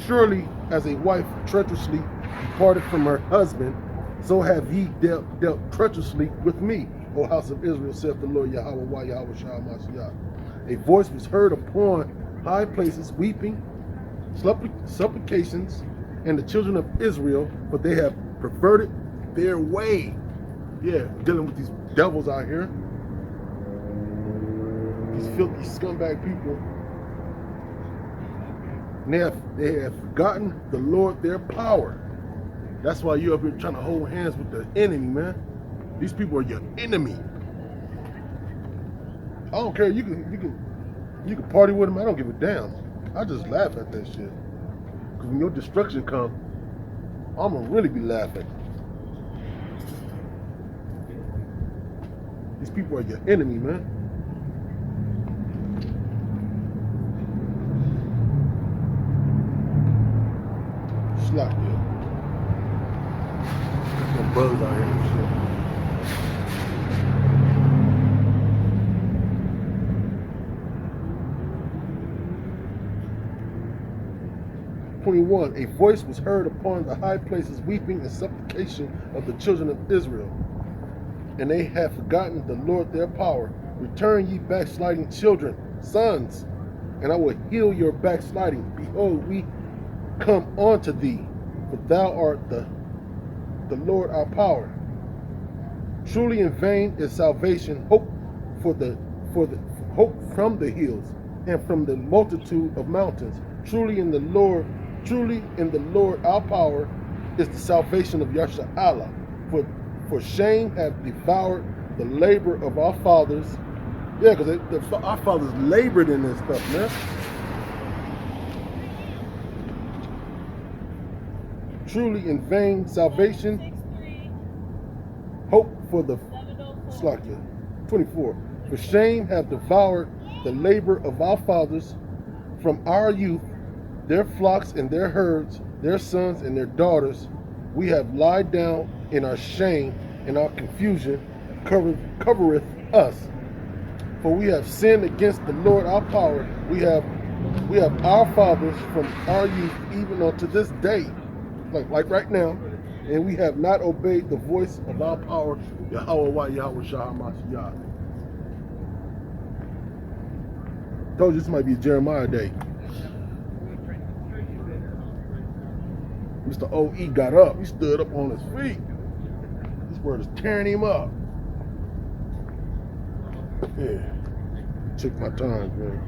Surely as a wife treacherously departed from her husband, so have ye dealt treacherously with me, O house of Israel, saith the Lord Yahweh Yahweh Shah Mashiach. A voice was heard upon high places, weeping, supplications, and the children of Israel, for they have perverted their way. Yeah, dealing with these devils out here. These filthy scumbag people. And they have forgotten the Lord their power. That's why you're up here trying to hold hands with the enemy, man. These people are your enemy. I don't care. You can party with them. I don't give a damn. I just laugh at that shit. Because when your destruction comes, I'm gonna really be laughing. These people are your enemy, man. Slack there. Got some bugs out here and shit. 21. A voice was heard upon the high places, weeping and supplication of the children of Israel. And they have forgotten the Lord their power. Return ye backsliding children, sons, and I will heal your backsliding. Behold, we come unto thee, for thou art the Lord our power. Truly in vain is salvation, hope for the hope from the hills and from the multitude of mountains. Truly in the Lord our power is the salvation of Yasha Allah. For shame hath devoured the labor of our fathers. Yeah, because our fathers labored in this stuff, man. Truly in vain salvation, hope for the Slakia. 24. For shame hath devoured the labor of our fathers from our youth, their flocks and their herds, their sons and their daughters. We have lied down in our shame, and our confusion covereth us. For we have sinned against the Lord our power. We have our fathers from our youth even unto this day, like right now, and we have not obeyed the voice of our power, Yahweh Yahweh Shah Mashiach. Told you this might be a Jeremiah day. Mr. O.E. got up. He stood up on his feet. This word is tearing him up. Yeah. Check my time, man.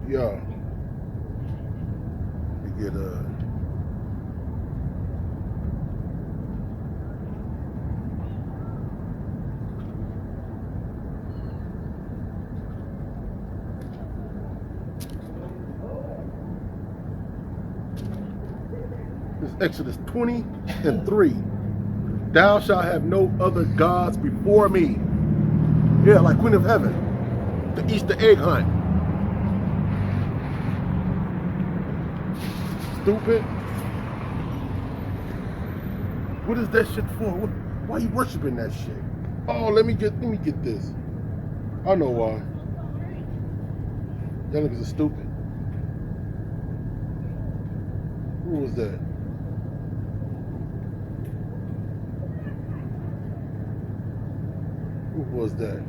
Yeah. We get this Exodus 20:3. Thou shalt have no other gods before me. Yeah, like Queen of Heaven, the Easter egg hunt. Stupid. What is that shit for? Why are you worshiping that shit? Oh, let me get this. I know why. Y'all niggas are stupid. Who was that? Who was that?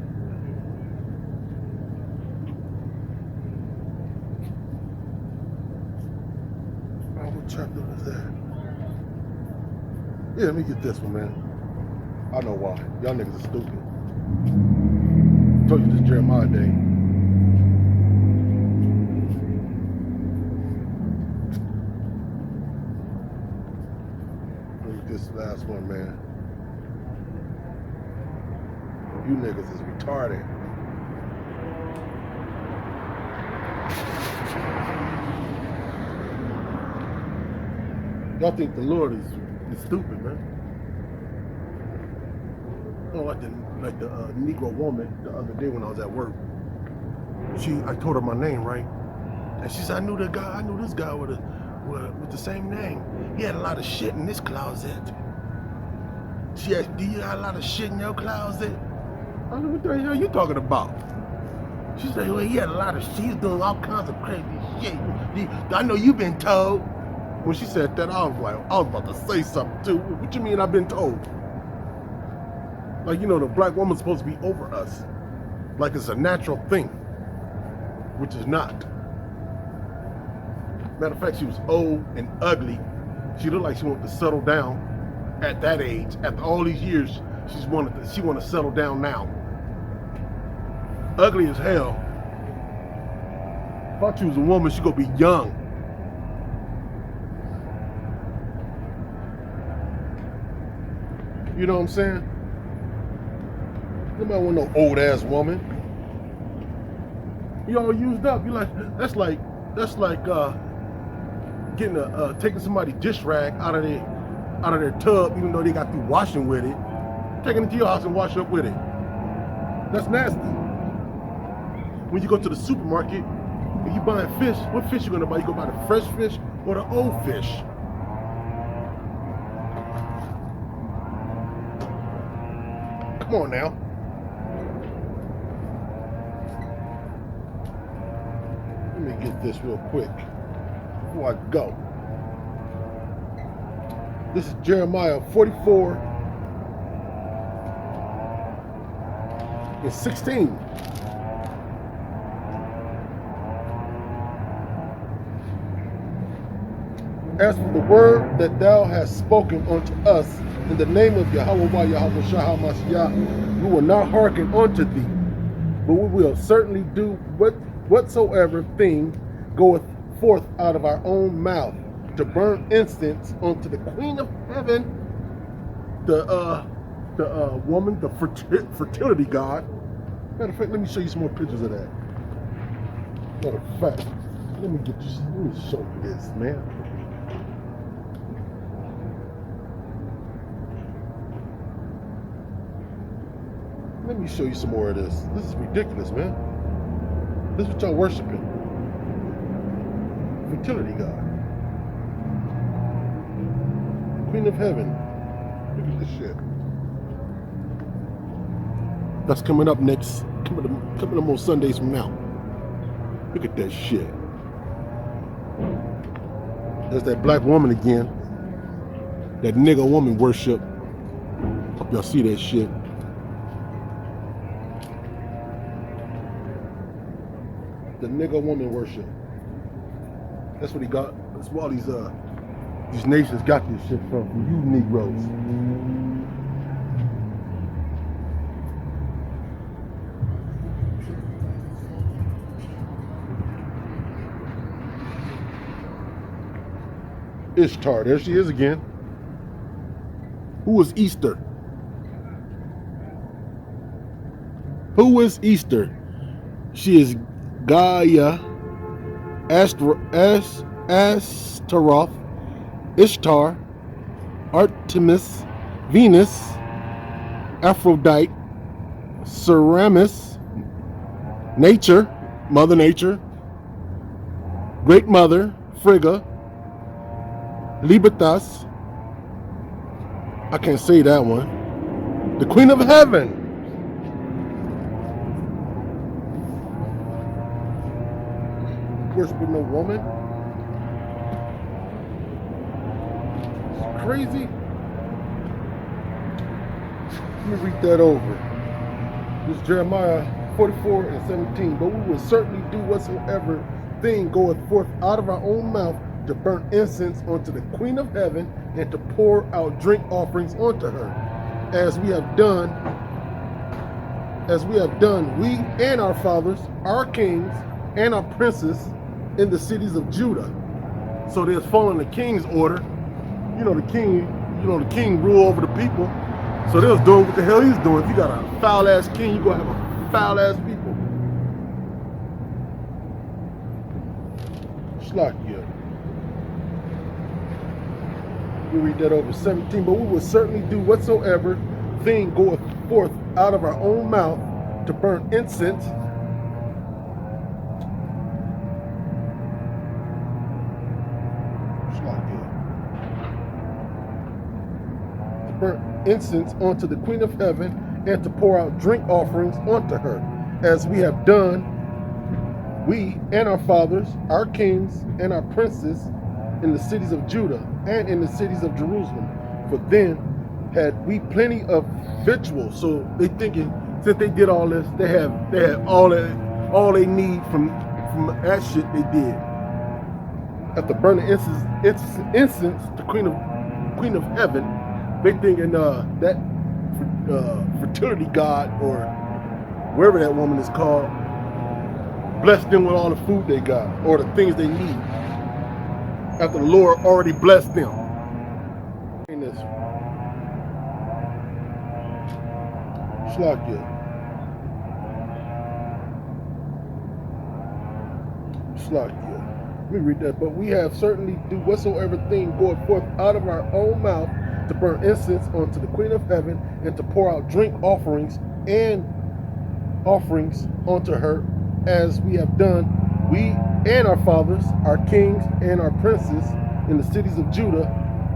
What chapter was that? Yeah, let me get this one, man. I know why. Y'all niggas are stupid. I told you this Jeremiah day. one, man. You niggas is retarded. Y'all think the Lord is stupid, man. I don't like the Negro woman the other day when I was at work. I told her my name, right? And she said, I knew this guy with the same name. He had a lot of shit in his closet. She asked, do you have a lot of shit in your closet? I said, what the hell are you talking about? She said, well, he had a lot of shit. He's doing all kinds of crazy shit. I know you've been told. When she said that, I was about to say something too. What you mean I've been told? Like, the black woman's supposed to be over us. Like it's a natural thing. Which is not. Matter of fact, she was old and ugly. She looked like she wanted to settle down at that age. After all these years, she wanted to settle down now. Ugly as hell. Thought she was a woman, she gonna be young. You know what I'm saying? Nobody want no old ass woman. You all used up. You that's like getting taking somebody's dish rag out of their tub, even though they got through washing with it, taking it to your house and wash up with it. That's nasty. When you go to the supermarket and you buying fish, what fish you gonna buy? You gonna buy the fresh fish or the old fish? Come on now. Let me get this real quick before I go. This is Jeremiah 44 and 16. As for the word that thou hast spoken unto us in the name of Yahweh Yahweh Shah HaMashiach, we will not hearken unto thee, but we will certainly do whatsoever thing goeth forth out of our own mouth, to burn incense unto the Queen of Heaven, the woman, the fertility god. Matter of fact, let me show you some more pictures of that. Matter of fact, let me show you this, man. Let me show you some more of this. This is ridiculous, man. This is what y'all worshiping. Fertility god. Queen of Heaven. Look at this shit. That's coming up next. Coming up on Sundays from now. Look at that shit. There's that black woman again. That nigga woman worship. Hope y'all see that shit. The nigga woman worship. That's what he got. That's where all these nations got this shit from you Negroes. Ishtar, there she is again. Who is Easter? Who is Easter? She is Gaia, Astaroth, Ishtar, Artemis, Venus, Aphrodite, Ceramis, Nature, Mother Nature, Great Mother, Frigga, Libertas, I can't say that one, the Queen of Heaven. Worshiping no woman. It's crazy. Let me read that over. This is Jeremiah 44 and 17. But we will certainly do whatsoever thing goeth forth out of our own mouth, to burn incense unto the Queen of Heaven, and to pour out drink offerings unto her, as we have done, we and our fathers, our kings, and our princes in the cities of Judah. So there's following the king's order. You know, the king, the king rule over the people. So they was doing what the hell he's doing. If you got a foul ass king, you gonna have a foul ass people. Shlakia. We read that over 17. But we will certainly do whatsoever thing goeth forth out of our own mouth to burn incense. Burnt incense unto the Queen of Heaven, and to pour out drink offerings unto her, as we have done, we and our fathers, our kings and our princes, in the cities of Judah and in the cities of Jerusalem. For then had we plenty of victuals. So they thinking, since they did all this, they had all they need from that shit they did. After burning incense to Queen of Heaven, they thinking that fertility god, or wherever that woman is called, blessed them with all the food they got or the things they need. After the Lord already blessed them. In this Shlakia. Let me read that. But we have certainly do whatsoever thing goeth forth out of our own mouth to burn incense unto the Queen of Heaven, and to pour out drink offerings and offerings unto her, as we have done, we and our fathers, our kings and our princes, in the cities of Judah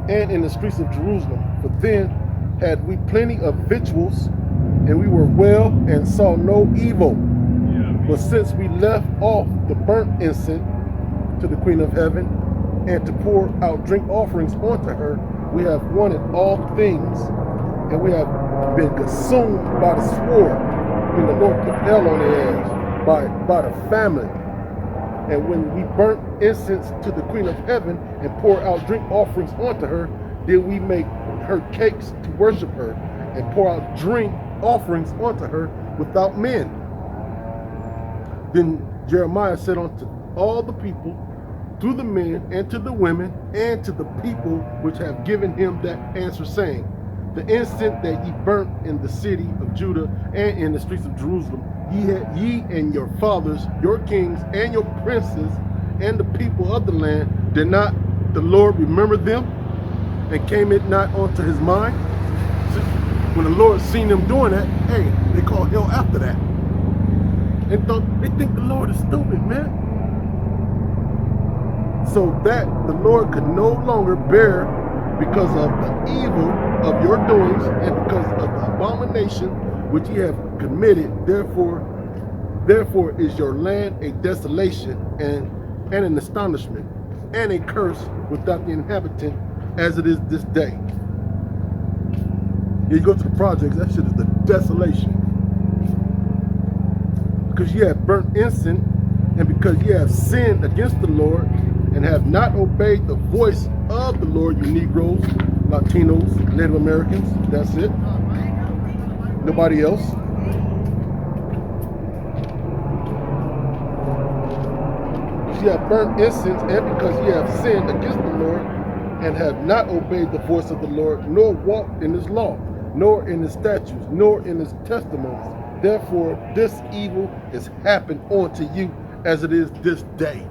and in the streets of Jerusalem. For then had we plenty of victuals, and we were well and saw no evil. But since we left off the burnt incense to the Queen of Heaven, and to pour out drink offerings unto her, we have wanted all things, and we have been consumed by the sword, when the Lord put hell on their ass, by the famine. And when we burnt incense to the Queen of Heaven and poured out drink offerings unto her, did we make her cakes to worship her, and pour out drink offerings unto her without men. Then Jeremiah said unto all the people, to the men and to the women and to the people which have given him that answer, saying, the incense that ye burnt in the city of Judah and in the streets of Jerusalem, ye and your fathers, your kings and your princes and the people of the land, did not the Lord remember them, and came it not unto his mind? See, when the Lord seen them doing that, hey, they call hell after that. They think the Lord is stupid, man. So that the Lord could no longer bear because of the evil of your doings, and because of the abomination which ye have committed. Therefore is your land a desolation and an astonishment and a curse without the inhabitant, as it is this day. You go to the projects, that shit is the desolation. Because you have burnt incense, and because you have sinned against the Lord, and have not obeyed the voice of the Lord, you Negroes, Latinos, Native Americans, that's it. Nobody else. You have burnt incense, and because you have sinned against the Lord, and have not obeyed the voice of the Lord, nor walked in his law, nor in his statutes, nor in his testimonies. Therefore, this evil is happened unto you, as it is this day.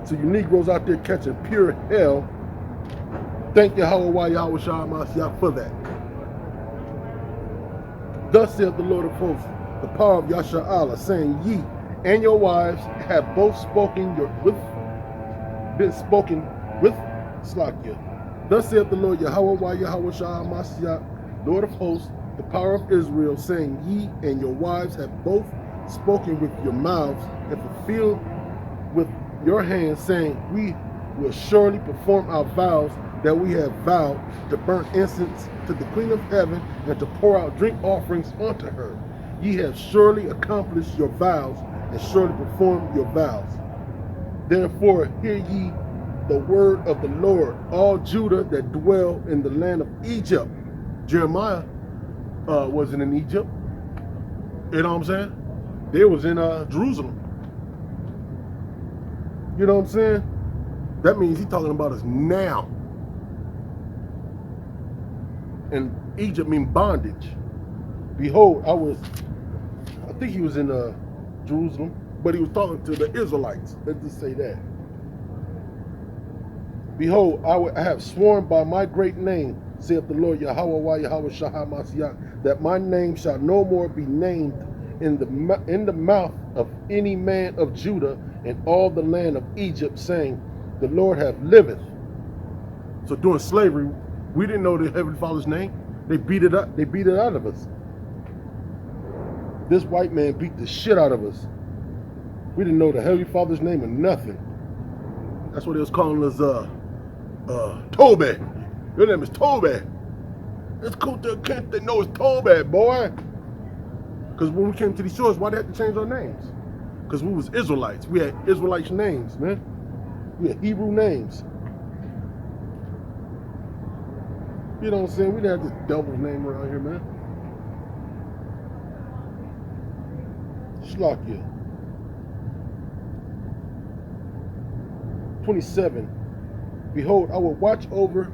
So you Negroes out there catching pure hell, thank Yahweh Yahweh Mashiach for that. Thus saith the Lord of hosts, the power of Yasha Allah, saying, ye and your wives have both been spoken with Slakia. Thus saith the Lord Yahweh Yahweh Mashiach, Lord of hosts, the power of Israel, saying, ye and your wives have both spoken with your mouths, and fulfilled with your hands, saying, we will surely perform our vows that we have vowed, to burn incense to the Queen of Heaven, and to pour out drink offerings unto her. Ye have surely accomplished your vows, and surely performed your vows. Therefore hear ye the word of the Lord, all Judah that dwell in the land of Egypt. Jeremiah wasn't in Egypt. You know what I'm saying? They was in Jerusalem. You know what I'm saying? That means he's talking about us now. and Egypt mean bondage. Behold, I think he was in Jerusalem, but he was talking to the Israelites. Let's just say that. Behold, I have sworn by my great name, saith the Lord Yahweh Yahweh Shahamasiyah, that my name shall no more be named in the mouth of any man of Judah and all the land of Egypt, saying, the Lord liveth. So during slavery, we didn't know the Heavenly Father's name. They beat it up. They beat it out of us. This white man beat the shit out of us. We didn't know the Heavenly Father's name or nothing. That's what they was calling us, Toby. Your name is Toby. It's cool to can't they know it's Toby, boy. Because when we came to these shores, why they had to change our names? Because we was Israelites. We had Israelite names, man. We had Hebrew names. You know what I'm saying? We didn't have this devil's name around here, man. Shlakia. 27. Behold, I will watch over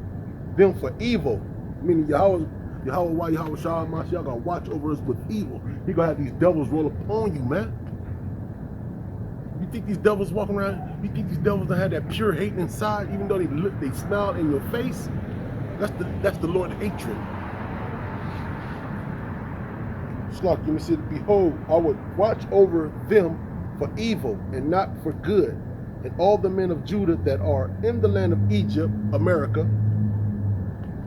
them for evil. Meaning Yahweh Shah Mashiach gonna watch over us with evil. He gonna have these devils roll upon you, man. You think these devils walking around? You think these devils don't have that pure hate inside, even though they smile in your face? That's the Lord's hatred. Shlach, let me see. Behold, I would watch over them for evil and not for good. And all the men of Judah that are in the land of Egypt, America,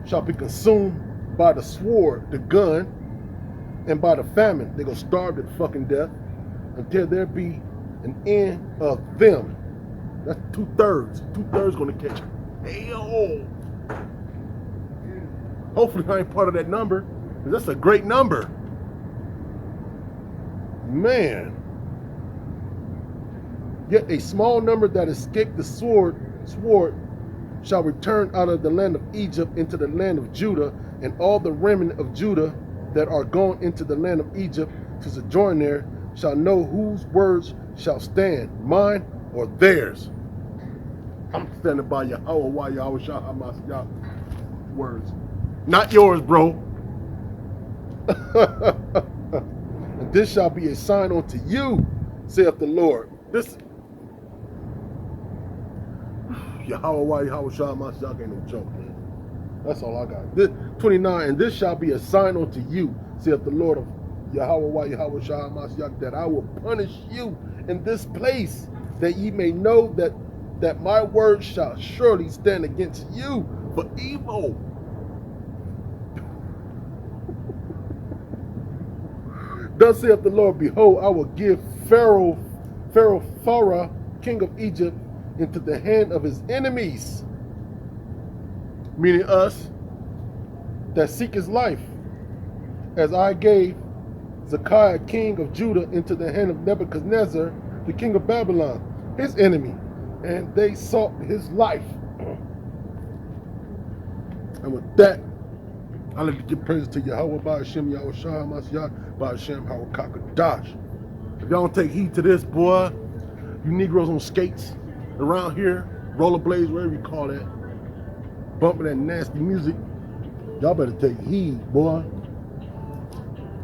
shall be consumed by the sword, the gun, and by the famine. They're going to starve to fucking death until there be an end of them. That's 2/3. 2/3 going to catch hell. Hopefully I ain't part of that number, because that's a great number. Man. Yet a small number that escaped the sword shall return out of the land of Egypt into the land of Judah, and all the remnant of Judah that are gone into the land of Egypt to sojourn there shall know whose words shall stand, mine or theirs. I'm standing by Yahweh Shah Hamasiyah words. Not yours, bro. And this shall be a sign unto you, saith the Lord. This Yahweh Shah Hamasiyah ain't no joke, man. That's all I got. This 29, and this shall be a sign unto you, saith the Lord of Yahweh Shah Hamasiyah, that I will punish you in this place, that ye may know that my word shall surely stand against you for evil. Thus saith the Lord, behold, I will give Pharaoh king of Egypt, into the hand of his enemies, meaning us, that seek his life, as I gave Zedekiah king of Judah into the hand of Nebuchadnezzar, the king of Babylon, his enemy, and they sought his life. And with that, I like to give praise to Yahweh Ba'ashem Yahweh Shah Hamasiyah Ba'ashem Harakakadash. If y'all don't take heed to this, boy, you Negroes on skates around here, rollerblades, whatever you call that, bumping that nasty music, y'all better take heed, boy.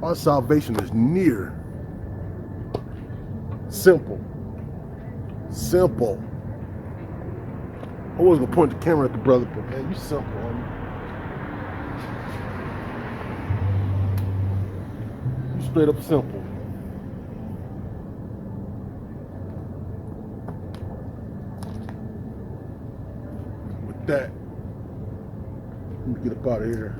Our salvation is near. Simple. Simple. I was gonna point the camera at the brother, but man, you simple, homie. You straight up simple. With that, let me get up out of here.